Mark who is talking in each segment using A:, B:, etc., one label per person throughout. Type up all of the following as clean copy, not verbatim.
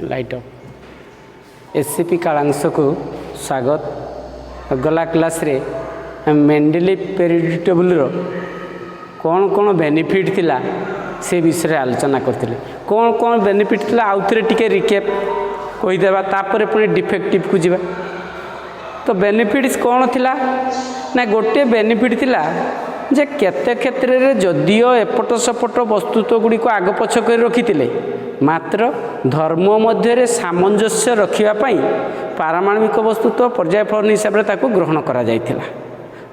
A: Light up SCP कालांश को स्वागत। गला क्लास रे मेंडेलिव पीरियड टेबल रो कौन कौन बेनिफिट थिला से विषय आलोचना करते कौन कौन बेनिफिट थिला आउ थे टिके रिकेप कहीदेवा तापर पुणी डिफेक्टिव को जीवा। तो बेनिफिट्स कौन थिला ना गोटे बेनिफिट थिला जे केते क्षेत्र में जदिओ एपट सेपट वस्तुत्व गुड़ी को आग पछ कर रखी मात्र धर्म मध्य सामंजस्य रखापी पारमाणविक वस्तुत्व पर्याय फलन हिसाब से ग्रहण करा जाइथिला।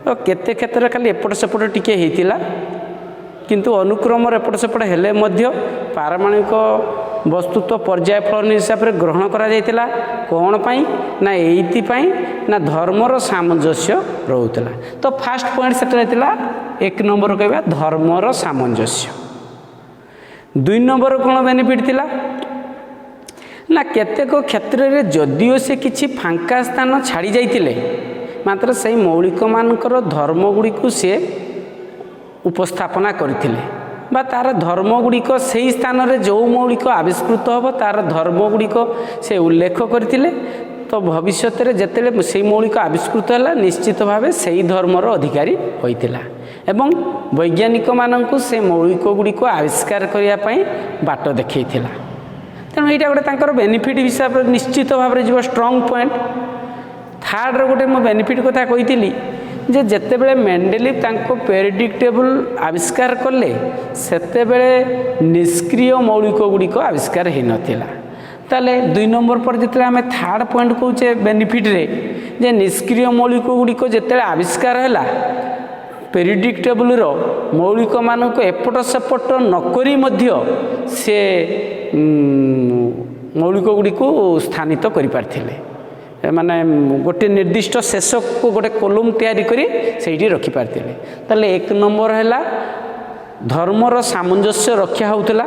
A: तो केते क्षेत्र खाली एपट सेपट टिके हेतिला किंतु अनुक्रम एपट सेपट हेले मध्य पारमाणविक वस्तुत्व पर्याय फलन हिसाब से ग्रहण करा जाइथिला। कौन पाई ना एइति पाई ना धर्मर सामंजस्य रहउतला। तो फास्ट पॉइंट सेट रहतिला एक नंबर कहबा धर्मर सामंजस्य। दुई नंबर कौन बेनिफिट थिला ना केतेक क्षेत्र में जदिओ से किछि फांका स्थान छाड़ी जाइतिले मात्र सही मौलिक मानकर धर्म गुड़ी को से उपस्थापना करथिले बा तार धर्म गुड़िक से स्थान में जो मौलिक आविष्कृत हम तार धर्म गुड़िक से उल्लेख करथिले। तो भविष्य में जिते से मौलिक आविष्कृत है निश्चित भाव से धर्मर अधिकारी होइतिला एवं वैज्ञानिक मानक से मौलिक गुड़िक आविष्कार करने बाट देखा। तेणु यहाँ गोटे तांकर बेनिफिट हिसाब से निश्चित भाव में जो स्ट्रंग पॉइंट। थर्ड गोटे मो बेनिफिट कथा कही जे जेतेबेले मेंडेलिव तांको पीरियडिक टेबल आविष्कार कले सेतेबेले निष्क्रिय मौलिक गुड़िक आविष्कार हो नथिला। ताले दुई नंबर पर जिते आम थर्ड पॉइंट कहचे बेनिफिट रे जे निष्क्रिय मौलिक गुड़िक जिते आविष्कार है पीरियडिक टेबल रो मौलिक मानक एपट सेपट नकरी मध्य से मौलिक गुड़िक स्थानित कर पारथिले माने गोटे निर्दिष्ट शेष को गोटे कॉलम तैयारी करी सेठी रखी पारथिले। ताले एक नंबर हैला धर्मर सामंजस्य रक्षा होउतला।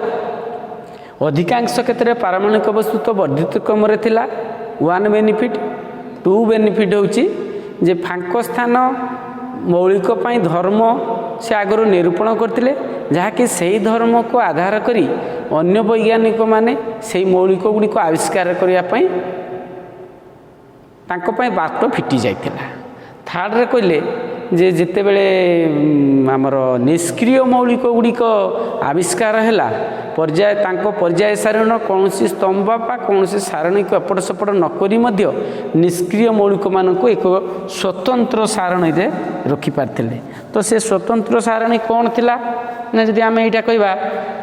A: अधिकांश क्षेत्र में पारमाणविक वस्तुत्व वर्धित क्रम थिला वन बेनिफिट। टू बेनिफिट होउची जे फांक स्थान मौलिक पाई धर्म से आगर निरूपण करथिले जहाँकि सही धर्म को आधार करी अन्य वैज्ञानिक माने सही मौलिक गुड़ी को आविष्कार करने तांको पाई बाट फिटी जाइथिला। थर्ड रे कहले जे जिते बेले आमर निष्क्रिय मौलिक गुड़िक आविष्कार है पर्याय तांको पर्याय सारण कौन स्तंभ बा कौन सारणी को एपट सेपट नकरी मध्य निष्क्रिय मौलिक मानक एक स्वतंत्र सारणी रे रखी पारथिले। तो से स्वतंत्र सारणी कौन थिला ना जदि आम यहाँ कहवा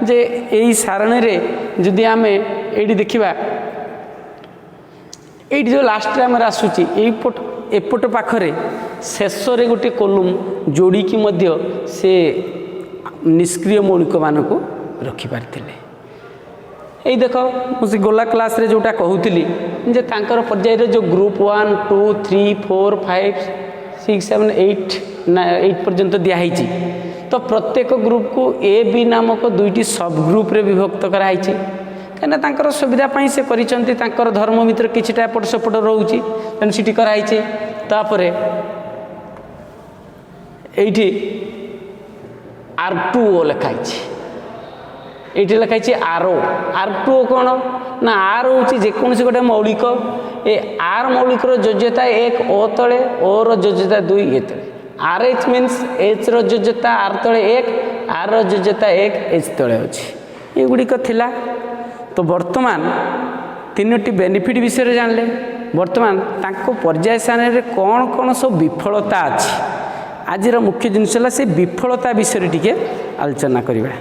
A: जे यही सारणी रे जदि आम ये देखा ये जो लास्ट आम आसूची एपट पाखरे शेष रे गोटे कॉलम जोड़िकी मध्य से निष्क्रिय मौलिक मानक रखी पारथिले। यही देख मुझे गला क्लास रे जोटा कहूली जे तांकर पर्याय रे जो ग्रुप 1 2 3 4 5 6 7 8 पर्यंत दिखाई। तो प्रत्येक ग्रुप को ए बी नामक दुईटी सब ग्रुप रे विभक्त कराई कहीं तांकर सुविधा पाई से करिसंती तांकर धर्म मित्र किछटा एपट सेपट रोची तेणु सीटी कराई। तापर एठी R2O लिखाई ये लिखाई R2O कौन ना R हूँ जेकोसी गोटे मौलिक ए R मौलिक योज्यता 1 O तले O योज्यता 2 ए तले RH मीन्स H योज्यता R तले 1 R योज्यता 1 H तले अच्छी ये गुड़िक थिला। तो वर्तमान तीनोटी बेनिफिट विषय जानले वर्तमान तांको पर्याय सारणी कौन कौन सब विफलता अच्छी आज मुख्य जिनस से विफलता विषय टिके आलोचना करबा।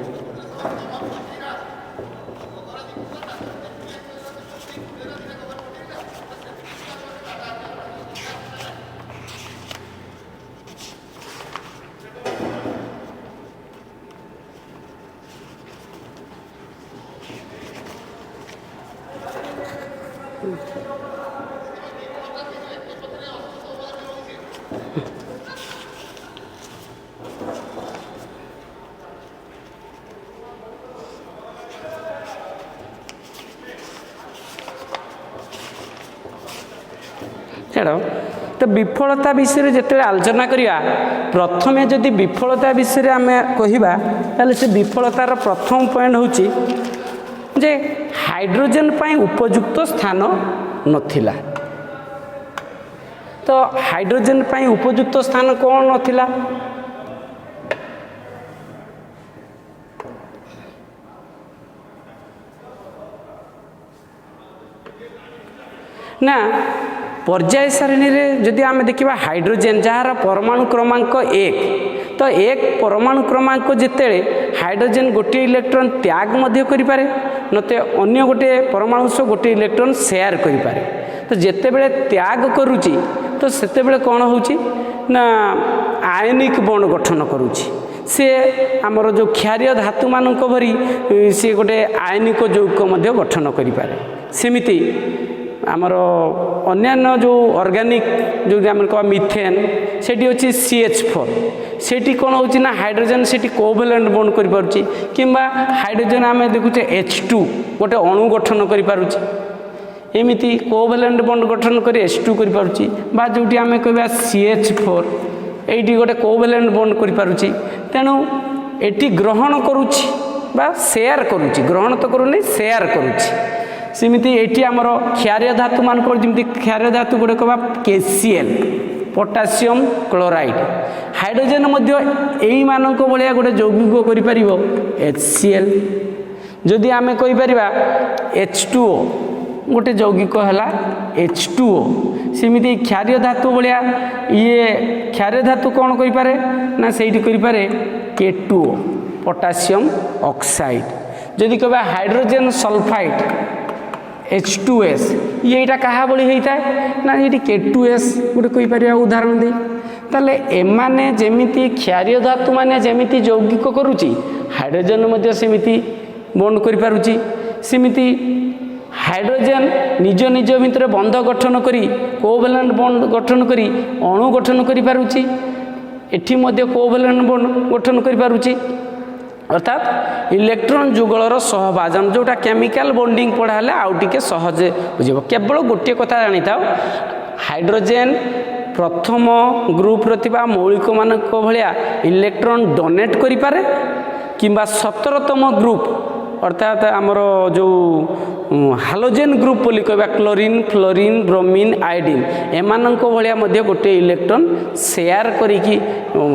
A: तो विफलता विषय जिते आलोचना करिया प्रथमे जदि विफलता विषय आम कहवा ताले से विफलतार प्रथम पॉइंट होची जे हाइड्रोजेन पाई उपयुक्त स्थान नथिला। तो हाइड्रोजेन पाई उपयुक्त स्थान कौन नथिला? ना पर्याय सारणी रे जदि आम देखा हाइड्रोजेन जार परमाणु क्रमांक 1, तो 1 परमाणु क्रमांक जिते हाइड्रोजेन गोटे इलेक्ट्रॉन त्याग मध्य करें नते अन्य गोटे परमाणु सह गोटे इलेक्ट्रॉन शेयर करें। तो जिते बड़े त्याग करुच्ची तो सेते बड़े कौन होची ना आयनिक बॉन्ड गठन करुच्ची। सी आमर जो क्षारीय धातु मान भरी सी गोटे आयनिक यौगिक मध्य गठन करें। सेमिति आमर अन्य जो ऑर्गेनिक जो आम कह मिथेन सेठी अच्छी CH4 सेठी कौन होची ना हाइड्रोजेन सेठी कोवैलेंट बॉन्ड कर पारुची किंबा हाइड्रोजेन आम देखुचे H2 गोटे अणु गठन कर पारुची। एमिति कोवैलेंट बॉन्ड गठन कर H2 कर पारुची बा जोटी आम कहबा CH4 एठी गोटे कोवैलेंट बॉन्ड कर पारुची। तेणु एठी ग्रहण करुची बा शेयर करुची, ग्रहण तो करूनी शेयर करुची। सेमिति एठी आमर क्षारीय धातु मान जमी क्षारीय धातु गुड़े कहवा KCl पोटासियम क्लोराइड, हाइड्रोजेन मध्य यही मानक भाया गोटे यौगिक कर HCl। जदि आम कहीपर H2O गोटे यौगिक है H2O, सेमिति क्षारीय धातु भाया ये क्षारीय धातु कौन कहीपे ना से कहीपे K2O पोटासियम ऑक्साइड। जदि कहवा हाइड्रोजेन सल्फाइड H2S ये क्या भली होता है ना ये K2S गोटे कहीपर उदाहरण दे। ताले एमाने जेमिति क्षारीय धातु माने जेमिति यौगिक करुची हाइड्रोजेन मध्य सेमिति बॉन्ड कर पारुची। सेमिति हाइड्रोजेन निज निज भितर बंध गठन करी कोवैलेंट बॉन्ड गठन करी अणु गठन कर पारुची। एठी मध्य कोवैलेंट बॉन्ड गठन कर पारुची अर्थात इलेक्ट्रॉन जुगलर सहभाजन जोटा केमिकल बॉन्डिंग पढ़ाले आउ टिके सहजे बुझे। केवल गोटे कथा जानी था हाइड्रोजेन प्रथम ग्रुप रथिबा मौलिक मानक भलिया इलेक्ट्रॉन डोनेट करि पारे किंबा 17तम ग्रुप अर्थात आमर जो हालोजेन ग्रुप बोली कहबा क्लोरीन फ्लोरीन ब्रोमीन आयोडीन एमानक भलिया मध्य गोटे इलेक्ट्रॉन शेयर करिकी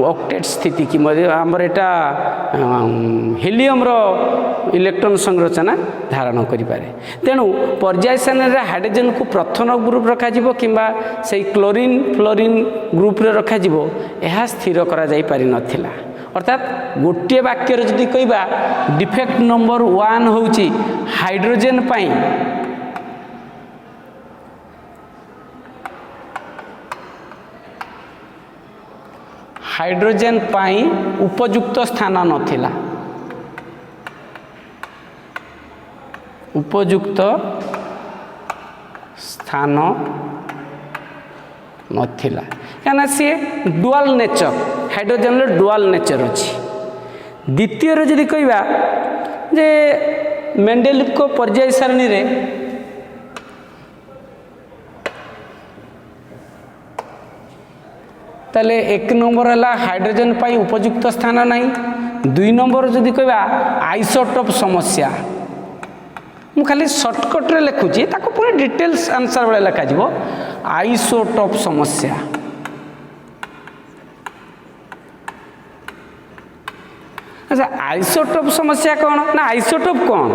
A: ऑक्टेट स्थिति की आमर एटा हेलियम रो इलेक्ट्रॉन संरचना धारण करिपारे। तेणु पर्याय सारणी रे हाइड्रोजेन को प्रथम ग्रुप रखा जिवो किंबा से क्लोरीन फ्लोरीन ग्रुप रे रखा जिवो यह स्थिर करा जाई पारि नथिला। अर्थात गोटे वाक्य जदि कहबा डिफेक्ट नंबर 1 होउची हाइड्रोजेन पाई हाइड्रोजेन पाई उपयुक्त स्थान नथिला, उपयुक्त स्थान नथिला क्या सी dual nature hydrogen dual nature अच्छी। द्वितीय जदि कहबा जे मेंडेलिव को पर्याय सारणी रे ताले 1 नंबर है हाइड्रोजेन पाई उपयुक्त स्थान नहीं। 2 नंबर जदि कहबा आइसोटोप समस्या मु खाली शॉर्टकट रे लिखुची ताको पूरा डिटेल्स आंसर बेले लिखा जिवो आइसोटोप समस्या। अच्छा आइसोटोप समस्या कौन ना आइसोटोप कौन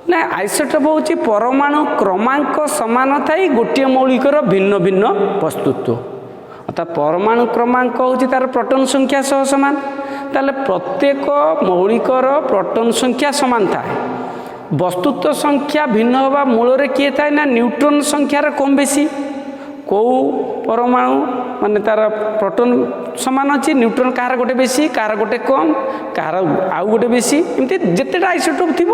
A: ना आइसोटोप होची परमाणु क्रमांक समान थाई गोटे मौलिकर भिन्न भिन्न वस्तुत्व अर्थात परमाणु क्रमांक होची तार प्रोटॉन संख्या सह समान। ताले प्रत्येक मौलिकर प्रोटॉन संख्या समान थाए, वस्तुत्व संख्या भिन्न होगा मूल रे किए थाए ना न्यूट्रॉन संख्यार कम बेसी। कौ परमाणु माने तार प्रोटॉन समान अच्छी न्यूट्रॉन कहार गोटे बेसी कहार गोटे कम कहार आउ गोटे बेसी एमती जितेटा आइसोटोप थी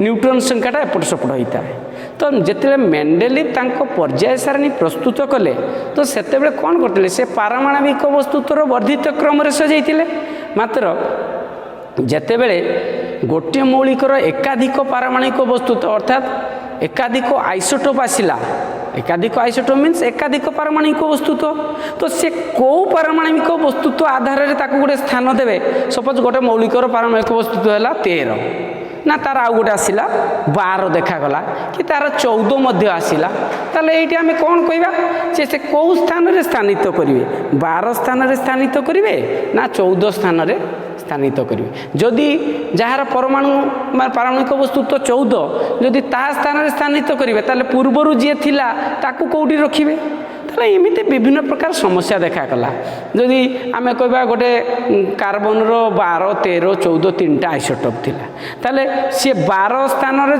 A: न्यूट्रॉन संख्याटा एपट सेपट होता है। तो जिते मेंडेलिव पर्याय सारणी प्रस्तुत कले तो सेतेबेले कौन करते से पारमाणविक वस्तुत्वर वर्धित क्रम सजाइले। मात्र जितेबेले गोटे मौलिकर एकाधिक पारमाणविक वस्तुत्व अर्थात एकाधिक आइसोटोप आसिला, एकाधिक आइसोटोप मीन्स एकाधिक पारमाणविक वस्तुत्व, तो से कौ पारमाणविक वस्तुत्व आधार में गोटे स्थान देवे। सपोज गोटे मौलिकर पारमाणविक वस्तुत्व है 13 ना तार आउ गोटे आसला 12 देखागला कि तार 14 मध्य आसला ताले ये आम कौन कहवा से कौ स्थान रे स्थानित करेंगे 12 स्थान रे स्थानित करेंगे ना 14 स्थान रे स्थानित करेंगे जदि जार परमाणु पारमाणविक वस्तुत्व 14 जदि ता स्थान रे स्थानित करेंगे ताले पूर्वर जी थिला ताकू कौटी रखिए ताले एमती विभिन्न प्रकार समस्या देखागला जदि आम कहवा गोटे कार्बन रो 12 13 14 3टा आइसोटोप थिला ताले सी 12 स्थान रे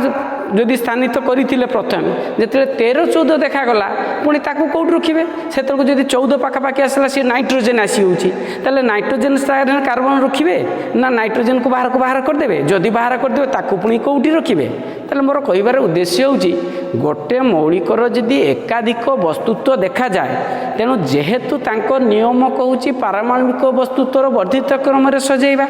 A: जदि स्थानित करते प्रथम जिते 13 14 देखागला पुणी ताकू कौट रखिए से जब 14 पाखापाखि आसला सी नाइट्रोजेन आसी होते नाइट्रोजेन स्थान कार्बन रखिए ना नाइट्रोजेन को बाहर करदे जदि बाहर करदे ताकू पुणी कौटी रखिए ताले मोर कहबार उद्देश्य होची गोटे मौलिकर जदि एकाधिक वस्तुत्व देखा जाए तेणु जेहेतु तांको नियम कहूँ पारमाणविक वस्तुत्वर वर्धित क्रम सजैवा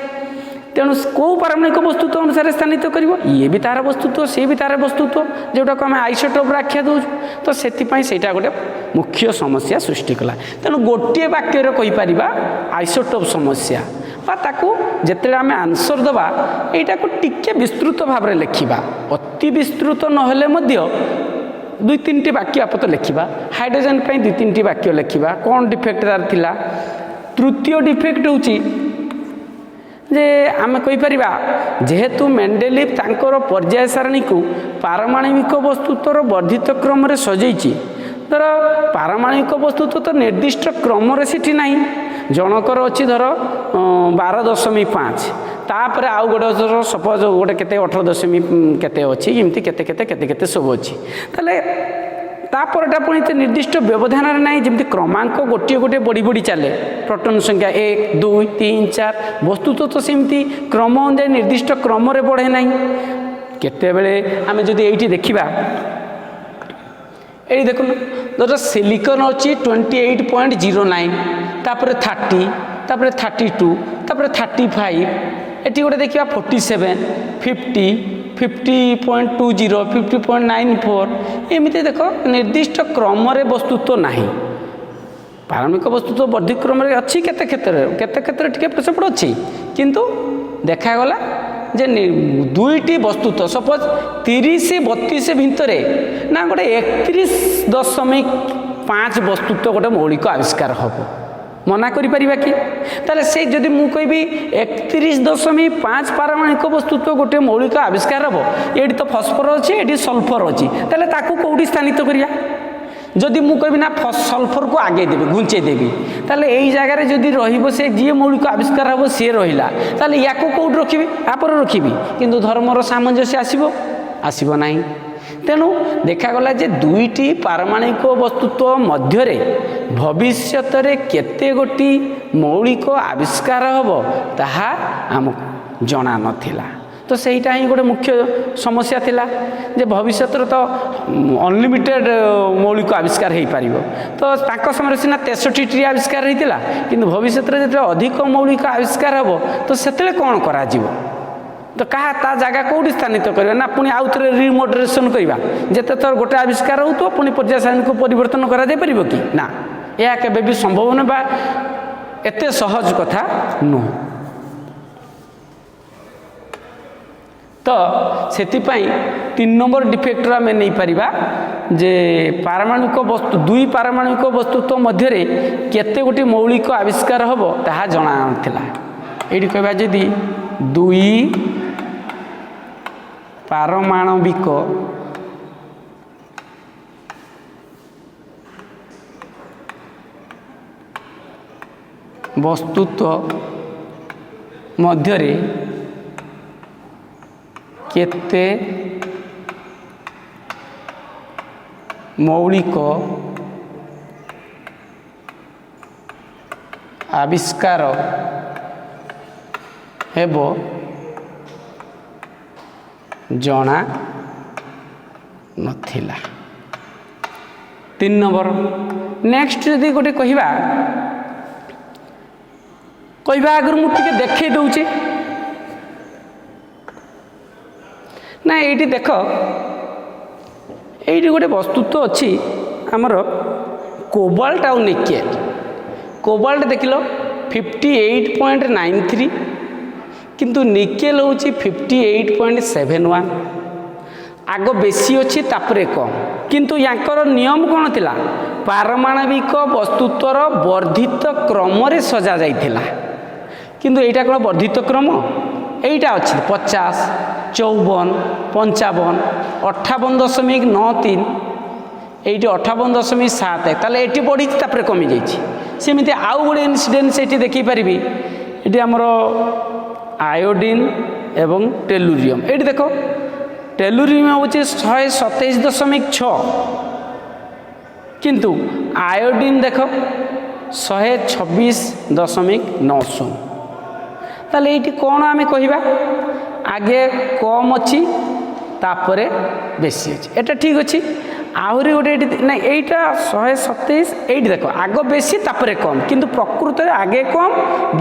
A: तेणु कौ पारमाणविक वस्तुत्व अनुसार स्थानित कर ये भी तार वस्तुत्व सी भी तार वस्तुत्व जोटा को आम आइसोटोप आख्या दौर तो से गोटे मुख्य समस्या सृष्टि कला तेणु गोटे वाक्य कहीपर आइसोटोप समस्या ताकू जिते आम आंसर दबा यहाँ को टिके विस्तृत भाव में लिखा अति विस्तृत नहेले 2-3 वाक्य आप तो लिखा हाइड्रोजन पर 2-3 वाक्य लिखा कौन डिफेक्ट तार थिला तृतीय डिफेक्ट हूँ जे आम कहीपर जेहेतु मेंडेलिव तांकर पर्याय सारणी को पारमाणविक वस्तुत्वर वर्धित क्रम सजैची धर पारमाणविक वस्तुत्व तो निर्दिष्ट क्रम से ना जनकर अच्छी धर 12.5 तापर आउ गोटे धर सपोज गोटे केते 18 केते अच्छी एमती केते सब अच्छी ताले तापरटा पुणी निर्दिष्ट व्यवधान ना जमी क्रमांक गोटे गोटे बढ़ी बढ़ी चले प्रोटॉन संख्या 1 2 3 4 वस्तुत्व तो सेमती क्रम अनुसार निर्दिष्ट क्रम बढ़े ना केतेबेले आम जदि ये देखा ये देखो धर सिलिकन अच्छी 28.09 तापर 30 तापर 32 तापर 35 एटी गोटे देखा 47 50 50.20 50.94 एमती देख निर्दिष्ट क्रम वस्तुत्व ना पारमाणविक वस्तुत्व वर्धित क्रम अच्छी केते क्षेत्र टी पछपड़ अच्छी किंतु देखागला जे दुईटी वस्तुत्व सपोज 30-32 भितर ना गोटे 31.5 वस्तुत्व गोटे मौलिक आविष्कार हम मना करि कि ताले से जदि मु कहबी 31.5 पारमाणविक वस्तुत्व गोटे मौलिक आविष्कार हम ये तो फस्फर अच्छी ये सल्फर अच्छी ताले ताकू कौटी स्थानित करिया जदि मु कहबी ना सल्फर को आगे देवी घुंचे देवी ताले यही जगार जदि रहिबो से जी मौलिक आविष्कार हम सी रहिला ताले या को कौट रखिबी आपर रखिबी किंतु धर्मर सामंजस्य आसीबो नाही तेणु देखागला जे दुईटी पारमाणविक वस्तुत्व मध्य भविष्यत केते गोटी मौलिक आविष्कार हम ताहा आमको जना नथिला तो सहीटा ही गोटे मुख्य समस्या थिला जे भविष्य तो अनलिमिटेड मौलिक आविष्कार हो पार तो तांको समय सीना 63टी आविष्कार होता किंतु भविष्य जो अधिक मौलिक आविष्कार हम तो से कौन करा तो कहा ता जगह कौटी स्थानित करवा ना पुणी आउ थे रिमोडरेसन करवा जिते थर गोटे आविष्कार हो तो पुणी पर्याय सारणी को परिवर्तन करा जाय परिबो कि ना यह केबे भी संभव न बा एते सहज कथा नुह तो सेतिपाई 3 नंबर डिफेक्टर आम नहीं पारिबा जे पारमाणविक वस्तु दुई पारमाणविक वस्तुत्व मध्य केते गोटी मौलिक आविष्कार हम ताहा जଣା नथिला एठी कहबा जदि दुई पारमाणविक वस्तुत्व मध्य केते मौलिक आविष्कार हेबो जना नथिला 3 नंबर नेक्स्ट जदि गोटे कहवा आगर मुझे देखे दूचे ना ये देख ये गोटे वस्तुत्व अच्छी आमर कोबाल्ट आउ निकेल कोबाल्ट देख लो 58.93 किंतु निकेल हूँ 58.71 आग बेसी अच्छी तापरे कम किंतु यांकर नियम कौन थिला पारमाणविक वस्तुत्वर वर्धित क्रम रे सजा जाइथिला किंतु एटा कौन वर्धित क्रम एटा अच्छी 50 54 55 58.93 এইটি 58.7 তাহলে এটি বড়িছি তারপরে কমি যাইছি সেমিতি আউ গোটে ইনসিডেন্ট সেটি দেখি পারিবি এটি আমার আয়োডিন এবং টেলুরিয়াম এইটি দেখো টেলুরিয়াম হচ্ছে 127.6 কিন্তু আয়োডিন দেখ 126.90 তাহলে এইটি কোণ আমি কহিবা আগে কম অছি তারপরে বেশি আছে এটা ঠিক আছে आहरी गोटे ना यहीटा 127 एटी देख आग बेसी तापर कम किंतु प्रकृत में आगे कम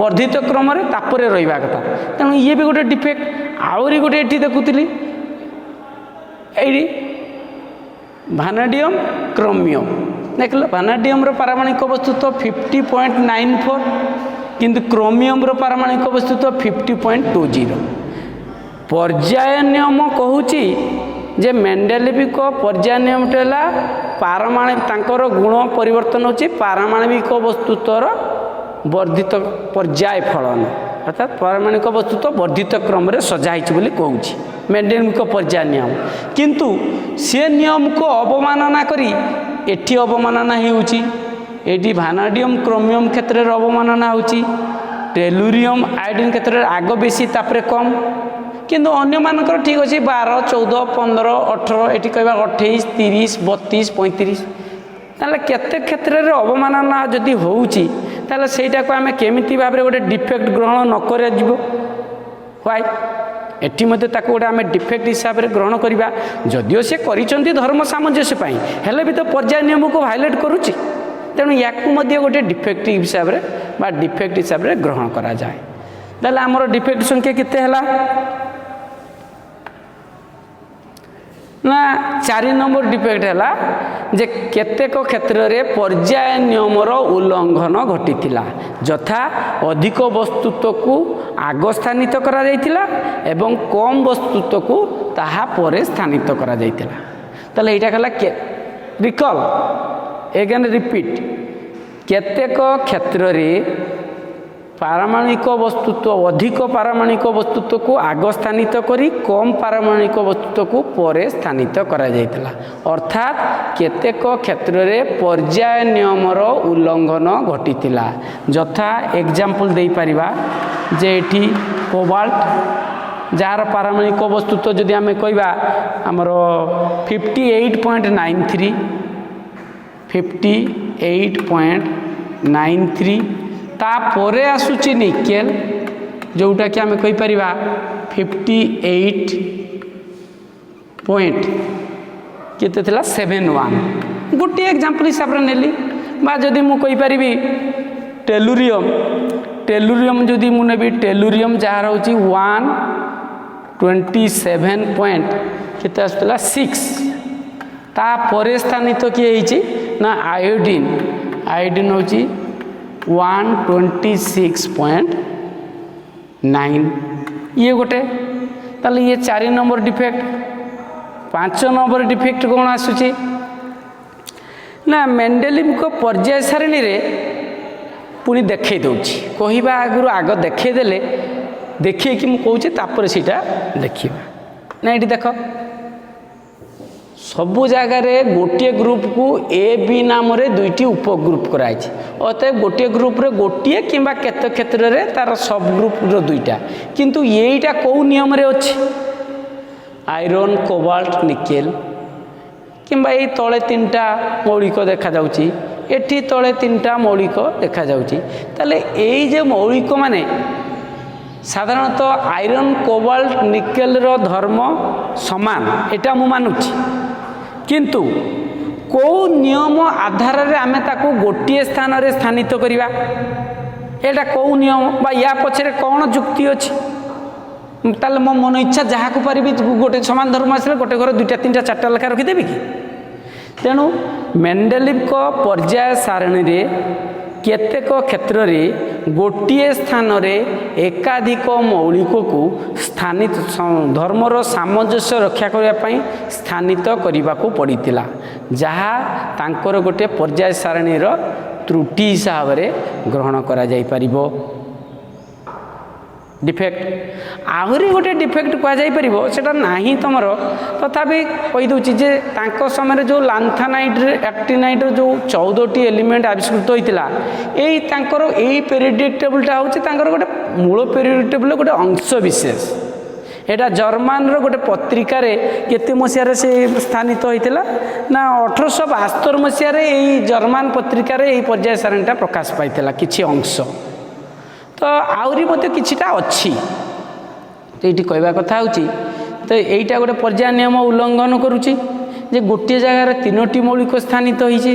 A: वर्धित क्रम तापर रहा कथा तेणु ये भी गोटे डिफेक्ट आहरी गोटे ये देखुली ये भानाडियम क्रोमियम देख लो भानाडियम पारमाणिक वस्तुत्व 50.94 किंतु क्रोमियम पारमाणिक वस्तुत्व 50.20 पर्याय नियम कहूँ जे मेंडेलिविक पर्याय नियम है पारमाणविक तांकर गुण परिवर्तन होची पारमाणविक वस्तुत्वर वर्धित पर्याय फलन अर्थात पारमाणविक वस्तुत्व वर्धित क्रम रे सजाई बोली कहूँ मेंडेलिविक पर्याय नियम किंतु से नियम को अवमानना करी एठी अवमानना होउची एठी भानाडियम क्रोमियम क्षेत्र में अवमानना होउची टेलुरियम आयोडीन क्षेत्र में आग बेसी तापरे कम किंतु अन्य मानकर ठीक अच्छे 12 14 15 18 ये कह 28 30 32 35 ताले केते क्षेत्र में अवमानना जदि होउची ताले सेटा को आमे केमिति भाबरे गोटे डिफेक्ट ग्रहण न करे जीवो व्हाई एटी मते ताको गोटे आमे डिफेक्ट हिसाब रे ग्रहण करिबा जदियो से करिसंती धर्म सामंजस्य पाई हेले भी तो पर्याय नियम को वायलेट करूची तेणु याकू मध्य गोटे डिफेक्ट हिसाब रे बा डिफेक्ट हिसाब रे ग्रहण करा जाए ताले हमर डिफेक्ट संख्या केते हला ना 4 नंबर डिफेक्ट है जे केतेक क्षेत्र में पर्याय नियमर उल्लंघन घटी जथा अधिक वस्तुत्व को आग स्थानित करा जाइतिला एवं कम वस्तुत्व को ताहा परे स्थानित करा जाइतिला ताले एटा कला रिकॉल एगेन रिपीट केतेक क्षेत्र में पारमाणविक वस्तुत्व अधिक पारमाणविक वस्तुत्व को आग स्थानित करी कम पारमाणविक वस्तुत्व को परे स्थानित करा जाइतिला अर्थात केतेक क्षेत्र में पर्याय नियमर उल्लंघन घटीतिला जथा एग्जांपल दे परिबा जे एठी कोबाल्ट जार पारमाणविक वस्तुत्व जदि आमे कहबा हमर 58.93 58.93 तापर आसूची निकेल जोटा कि आम कहीपर 58 पॉइंट केते 71 गोटे एग्जांपल हिसाब से नेली बा जदि मु कहीपरि टेलुरियम टेलुरियम जदि मु नेबी टेलुरियम जार हूँ 127 पॉइंट केते आसुला 6 तापर स्थानित किए होइची ना आयोडीन आयोडीन हूँ 126.9 ये गोटे ताले ये 4 नंबर डिफेक्ट 5 नंबर डिफेक्ट कौन आसूची ना मेंडेलिविक पर्याय सारणी रे पुणी देखै दउची कहिबा आगुरु आग देखै देले देखै कि मु कहूची तापर सीटा देखिबा ना एठी देखो सबु जगार गोटे ग्रुप को ए बी नाम रे दुईटी उपग्रुप कराई अतएव गोटे ग्रुप रे गोटे किंबा केते क्षेत्र रे तार सब ग्रुप रो दुईटा किंतु येटा कौ नियम रे अछि आयरन कोबाल्ट निकेल किंबा ये तले 3टा मौलिक देखा जाउची एठी तले 3टा मौलिक देखा जाउची ताले एई जे मौलिक माने साधारणतः आयरन कोबाल्ट निकेल रो धर्म समान एटा मु मानुची किंतु कौ नियम आधार रे आमे ताको गोटे स्थान रे स्थानित करिबा एटा कौ नियम बा या पछरे कौन जुक्ति अछि ताले मो मन इच्छा जहा को पारिबी गोटे समान धर्म आसले गोटे घर 2टा 3टा 4टा लेखा रखि देबी कि तेणु मेंडेलिविक पर्याय सारणी रे केतेक क्षेत्र रे गोटे स्थान रे एकाधिक मौलिक को स्थानित धर्मर सामंजस्य रक्षा करने स्थानित करने को पड़ता जहाँ तांकर गोटे पर्याय सारणीर त्रुटि हिसाब से ग्रहण करा जाई परिबो। डिफेक्ट आहरी गोटे डिफेक्ट कहुपर से नहीं तुम तथापि कहीदे जे तांको समय जो लांथानाइट एक्टिनाइट जो 14टी एलिमेंट आविष्कृत होता यही पीरियडिक टेबुलटा हूँ गोटे मूल पीरियडिक टेबुल गोटे अंश विशेष एटा जर्मान गोटे पत्रिकार केते मसीह से स्थानित होता ना 1872 मसीह यही जर्मान पत्रिकार यही पर्याय सारणीटा प्रकाश पाई किछि अंश तो आहरी मत किछिटा अच्छी तो ये कहवा कथा होची तो यहीटा गोटे पर्याय नियम उल्लंघन करुच्ची जे गोटे जगार 3टी मौलिक स्थानित होइछि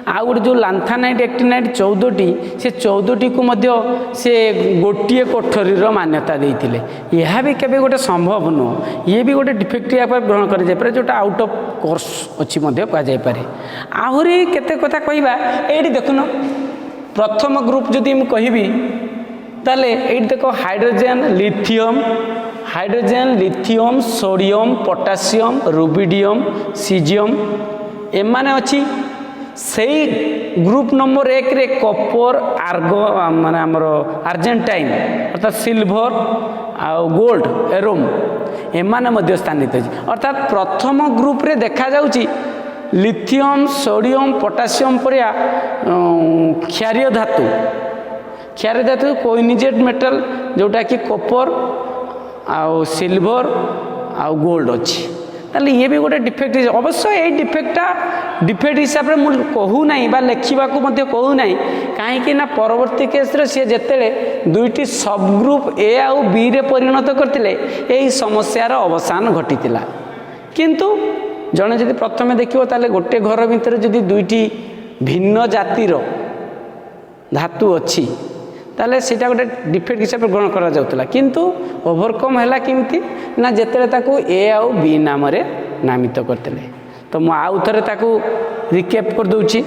A: आउ गोटे जो लांथानाइट एक्टिनाइट 14टी से 14टी को मध्य से गोटे कोठरीर मान्यता देइथिले यह भी केबे गोटे संभव नुह ये भी गोटे डिफेक्ट या पर ग्रहण कर जाय पारे जोटा आउट ऑफ कोर्स अछि मध्य कह जाय पारे। आहरी केते कथा कहबा एठी देखुन प्रथम ग्रुप जदि हम कहबी ताले ये देख hydrogen lithium sodium potassium rubidium caesium एमाने अच्छी सही ग्रुप नंबर 1 रे कॉपर आर्गो माने हमर आर्जेंटाइन अर्थात सिल्वर आ गोल्ड एरोम एमाने मध्य स्थानित अछि अर्थात प्रथम ग्रुप रे देखा जाउची लिथियम सोडियम पोटासियम परिया क्षारीय धातु कोइनिजेट मेटल जोटा कि कॉपर आउ सिल्वर आउ गोल्ड अच्छी ताले ये भी गोटे डिफेक्ट अवश्य ये डिफेक्ट हिसाब से मुझे कहू नहीं बा लेखिबा को मध्य कहू नहीं कहीं ना परवर्ती केस रे सी जेतेले दुईटी सब ग्रुप ए आउ बी रे परिणत करथिले एही समस्यार अवसान घटितिला किंतु जने जदि प्रथमे देखिबो ताले गोटे घर भितर जदि दुईटी भिन्न जातिर धातु अच्छी ताले सीटा गोटे डिफेक्ट हिसाब से ग्रहण करा जाउतला किंतु ओवरकम हैला किमती ना जेतेले ताकू ए आउ बी नाम रे नामित करथिले तो मु आउ थरे ताकू रिकैप कर दउची।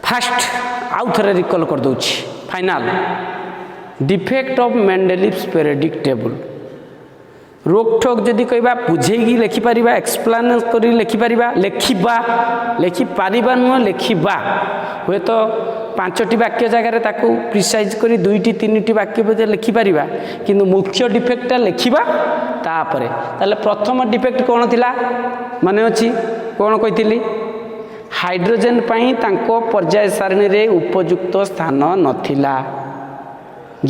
A: फास्ट आउ थरे रिकॉल कर दउची final defect of Mendeleev's periodic table रोकठोक जदि कहबा बुझेगी लिखिपर एक्सप्लेन कर लिखिपर लिखिपर नुह लिखा हे तो 5टी वाक्य जगार ताकू प्रिसाइज कर 2टी 3टी वाक्य लिखिपर किंतु मुख्य डिफेक्टटा लिखा तापरे ताले प्रथम डिफेक्ट कौन थिला माने अछि कौन कहिथिली हाइड्रोजेन पाई तांको पर्याय सारणी रे उपयुक्त स्थान नथिला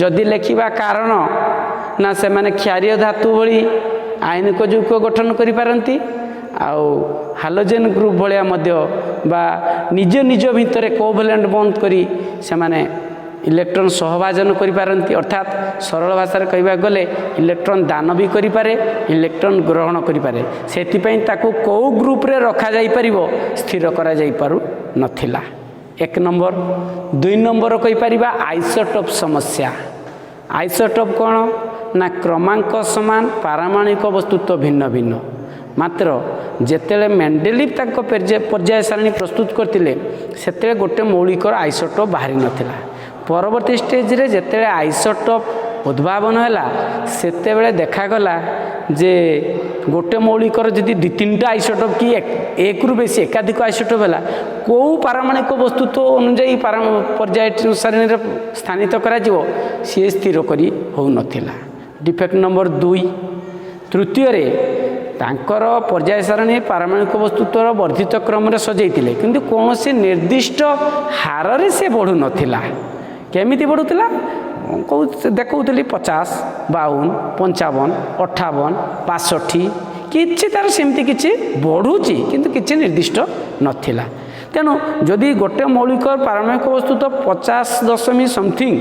A: जदि लिखा कारण ना से माने क्षारीय धातु भली आयनिक यौगिक गठन करि पारंती आउ हालोजेन ग्रुप भलिया मध्य बा निज निज भितर कोवैलेंट बॉन्ड करी से माने इलेक्ट्रॉन सहभाजन करि पारंती अर्थात सरल भाषा रे कहबा गले इलेक्ट्रॉन दान भी करि पारे इलेक्ट्रॉन ग्रहण करि पारे सेति पई ताकू को ग्रुप रे रखा जाई परिबो स्थिर करा जाई पारु नथिला 1 नंबर 2 नंबर कहि परिबा आइसोटोप समस्या आइसोटोप कौन ना क्रमांक समान पारमाणिक वस्तुत्व भिन्न भिन्न मात्र जेतेले मेंडेलिव ताको पर्याय सारणी प्रस्तुत करथिले सेतेले गोटे मौलिक आइसोटोप बाहरी नथिला परवर्ती स्टेज रे जेतेले आइसोटोप उद्भावन हैला सेतेबेले देखागला जे गोटे मौलिकर जदि 2-3टा आइसोटोप कि एक रु बेसी एकाधिक आइसोटोप हैला को पारमाणिक वस्तुत्व अनुसार पर्याय सारणी रे स्थानित करा जिवो सी स्थिर करी हो नथिला डिफेक्ट नंबर 2 तृतीय रे तांकर पर्याय सारणी पारमाणिक वस्तुत्वर वर्धित क्रम रे सजाइतिले किंतु कोनोसी निर्दिष्ट हार रे से बढ़ु नथिला केमिति बढ़ुतिला देखौतली 50 52 55 58 62 किछि तार सेमति किछि बढ़ुची किंतु किछि निर्दिष्ट नथिला तेणु जदि गोटे मौलिक पारमाणिक वस्तु तो 50 समथिंग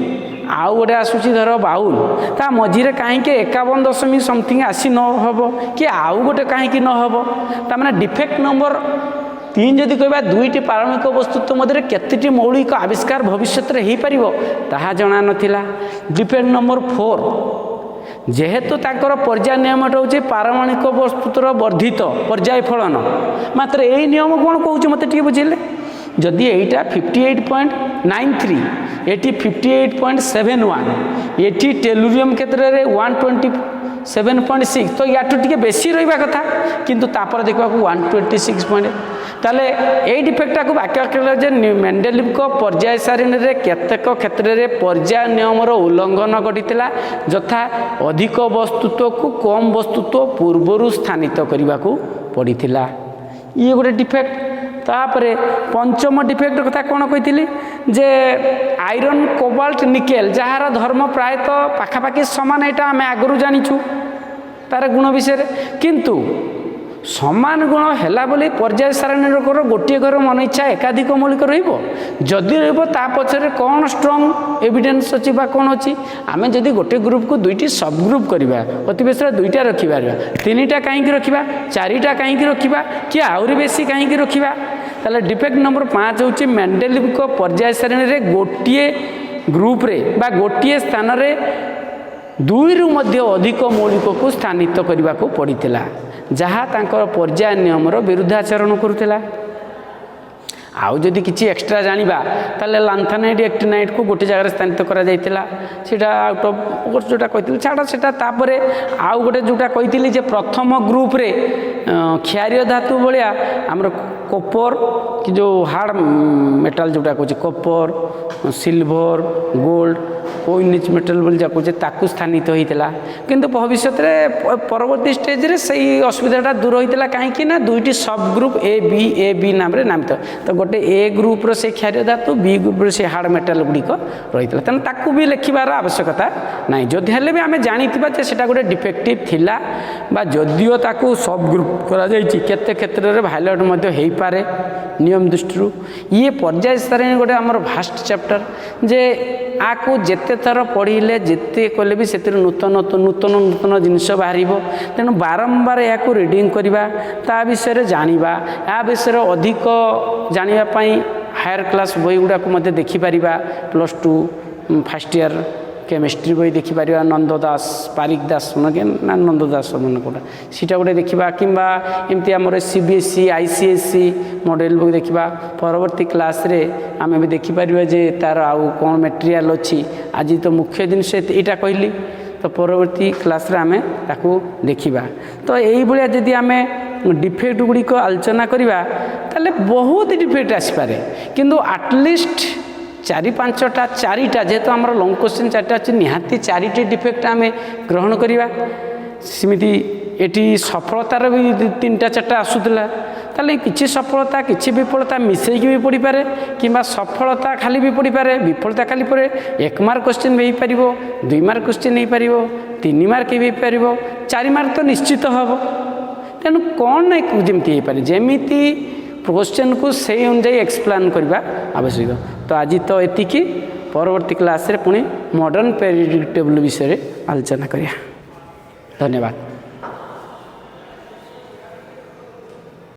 A: आउ गोटे आसूची धर 52 ता मझिरे कहीं 51 समथिंग आसी न हबो कि आउ गोटे कहीं न हबो ता माने डिफेक्ट नंबर 3 जदि कहबा 2टी पारमाणिक वस्तुत्व मध्य केतेटी मौलिक आविष्कार भविष्य रे ही परिबो ताहा जणा नथिला डिफेक्ट नंबर 4 जेहेतु ताकर पर्याय नियमटा हूँ पारमाणिक वस्तुर वर्धित पर्याय फलन मात्र यही नियम कौन कौच मत टे बुझे जदि यहीटा 58.93 एटी 58.71 एटी टेलुरियम क्षेत्र में 127.6 तो या टे बेसी रहा कथा किंतु तापर देखा 126 पॉइंट ताले ये डिफेक्टा को व्याख्या कले मेंडेलिव को पर्याय सारणी में केतेक क्षेत्र में पर्याय नियमर उल्लंघन घटीला यथा अधिक वस्तुत्व को कम वस्तुत्व पूर्वर स्थानित करने को पड़ता ये गोटे डिफेक्ट तापर पंचम डिफेक्ट कथा कौन कही जे आयरन कोबाल्ट निकेल जार धर्म प्रायतः पाखापाखि सामान यहाँ आम आगु जाचु तार गुण विषय किंतु समान गुण है बोली पर्याय सारणी गोटे घर मन इच्छा एकाधिक मौलिक रदि रछे कौन स्ट्रंग एविडेंस अच्छी कौन अच्छी आम जदि गोटे ग्रुप को दुईटी सब ग्रुप करवा अति बेस दुईटा रखिपार तीनटा कहीं रखा चारिटा कहीं रखा कि आहरी बेसी कहीं रखा ताले डिफेक्ट नंबर 5 हूँ मेंडेलिव को पर्याय सारणी में गोटे ग्रुप रे बा गोटे स्थान रे दुईरु मध्य अधिक मौलिक को स्थानित करने को पड़ता जहाँ तांकर पर्याय नियमर विरुद्धाचरण करुला आउ जदि किसी एक्सट्रा जानिबा ताले लांथानाइट एक्टिनाइट को गोटे जगह स्थानित करा जाइतिला सेटा आउट ऑफ कोर्स जोटा कहितली छाड़ा सेटा तापरे आउ गोटे जोटा कहितली जे प्रथम ग्रुप रे क्षारीय धातु भलिया हमर कॉपर कि जो हार्ड मेटल जोटा कहूँ कॉपर सिल्वर गोल्ड कोइनिच मेटल बोली जा कहे ताकू स्थानित होता किंतु भविष्य में परवर्ती स्टेज रे सही असुविधाटा दूर होता कहीं ना दुईटी सब ग्रुप ए बी नाम रे नामित तो गोटे ए ग्रुप रो से क्षारीय धातु बी ग्रुप रो से हार्ड मेटल गुड़िक रही है तेना ताकू भी लिखार आवश्यकता ना जदि हेले भी आम जानीथिबा जे सेटा गोटे डिफेक्टिव थिला बा जदिओ ताकू सब ग्रुप करा जायछि केते क्षेत्र में भाइलेट मध्य हो पारे नियम दृष्टि ये पर्याय सारणी गोटे आमर भास्ट चैप्टर जे आपको जिते थर पढ़ले जिते कले भी से नूतन नूतन नूतन जिनस बाहर तेणु बारंबार या रिडिंग करवा ता विषय जाना या विषय अधिक जानापी हायर क्लास बही गुड़ाक देखिपर +2 फर्स्ट ईयर केमिस्ट्री बही देखिपर नंद दास पारिक दास मन ना नंद दास मन कौटा सीटा गोटे देखा कि एमती आम CBSE ICSE मॉडल बुक देखा परवर्ती क्लास रे आम भी देखिपर जे तार आउ कौन मेटेरियल अच्छी आज तो मुख्य जिनस यहाँ कहली तो परवर्ती क्लास रे आम ताकू देखा तो यही भाया जदि आम डिफेक्ट गुड़िक आलोचना करवा ताले बहुत डिफेक्ट आसपे किंतु आटलिस्ट 4-5टा 4टा जेहेतु आम लंग क्वेश्चन 4टा अच्छी निहाती 4टी डिफेक्ट आम ग्रहण करवा सेमती एटी सफलतार भी 3टा 4टा आसूला ताले किसी सफलता किसी विफलता मिसेक भी पड़ पारे कि सफलता खाली भी पड़ पारे विफलता खाली पड़े 1 मार्क क्वेश्चन भी हो पार 2 मार्क क्वेश्चन हो पार 3 मार्क भी हो पार 4 मार्क तो निश्चित हम तेणु कौन ना जमी हो पारे जमीती क्वेश्चन को से अनुजाई एक्सप्लेन करवा आवश्यक तो आज तो एतिकी परवर्ती क्लास रे पुणी मॉडर्न पेरियोडिक टेबल विषय आलोचना करिया धन्यवाद।